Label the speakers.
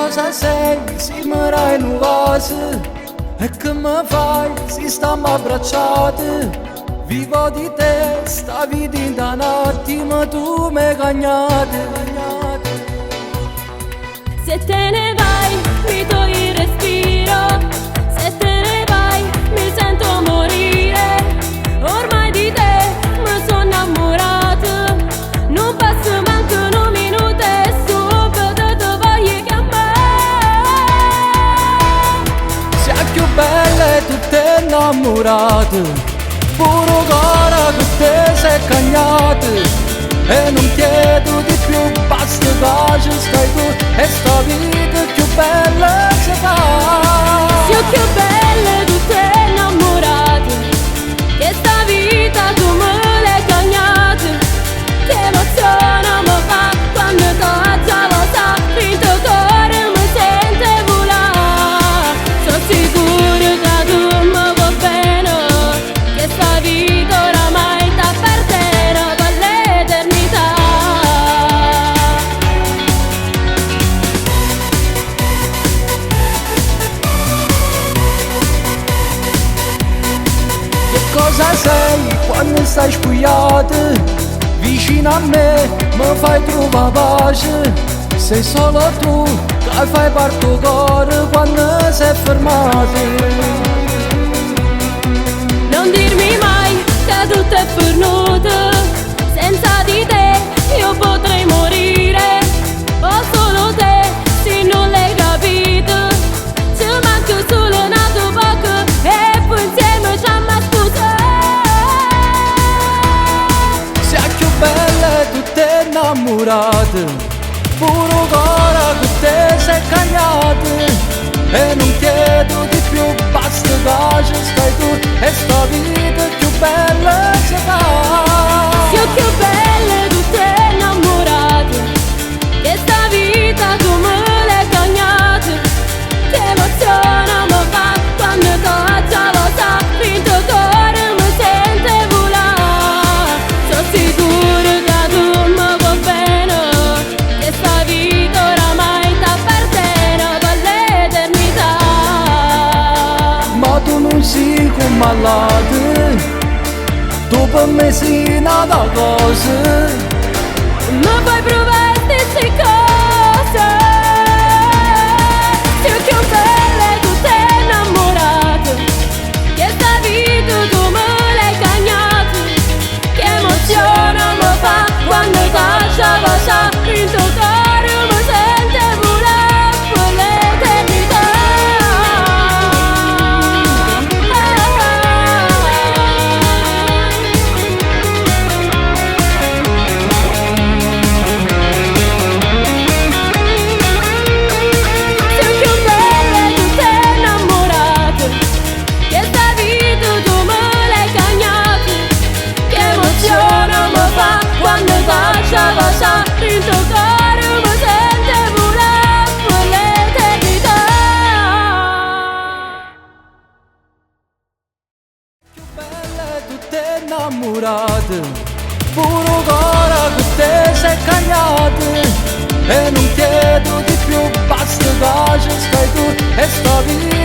Speaker 1: cosa sei, se mi rai nuvosa e che mi fai, se stiamo abbracciati. Vivo di te, sta vita in un attimo, tu mi hai cagnato.
Speaker 2: Se te ne vai, mi togli il respiro. Se te ne vai, mi sento morire. Ormai di te mi sono innamorato. Non passa manco un minuto e subito ti voglio chiamare.
Speaker 1: Sei più bella e tu sei innamorata, pure cuore che te sei cagnato. E non chiedo di più, basta che ci stai tu e sta vita più bella si fa.
Speaker 2: Sia più bella tu sei innamorato, che sta vita tu me l'hai cagnata. Che emozione mi fa quando già lo sa, il tuo cuore mi sente volare. Sono sicura che tu mi vuoi bene, che sta vita oramai t'appartiene per l'eternità.
Speaker 1: Che cosa sei quando stai spogliata? Vicino a me mi fai trovare pace. Sei solo tu che fai parte del cuore quando sei fermato.
Speaker 2: Non dirmi mai che tutto è finito, senza di te io potrei morire. Ho solo te, se non l'hai capito, ci manca solo una tua bocca e poi insieme ci amma scusa.
Speaker 1: Sei più bella e tu sei innamorata, pure cuore che te sei cagnato. E non chiedo di più, basta che ci stai tu e sta vita più bella si fa.
Speaker 2: Sia più bella tu sei innamorato, che sta vita tu me l'hai cagnata. Che emozione mi fa quando già lo sa, il tuo cuore mi sente volare. Sono sicura che tu mi vuoi bene, che sta vita oramai t'appartiene per l'eternità.
Speaker 1: Ma tu non sei come malata, tu per me sei nata cosa.
Speaker 2: Ma puoi provare queste cose. Sia più bella tu sei innamorato, che sta vita tu me l'hai cagnata. Che emozione mi fa quando faccia cosa, il tuo cuore mi sente volare per l'eternità. Sia più bella tu sei innamorato, che sta vita tu me l'hai cagnata. Che emozione mi fa quando faccia cosa, il tuo cuore mi sente volare per l'eternità.
Speaker 1: Più bella e tu sei innamorata, pure cuore che te sei cagnato. E non chiedo di più, basta che ci stai tu e sta vita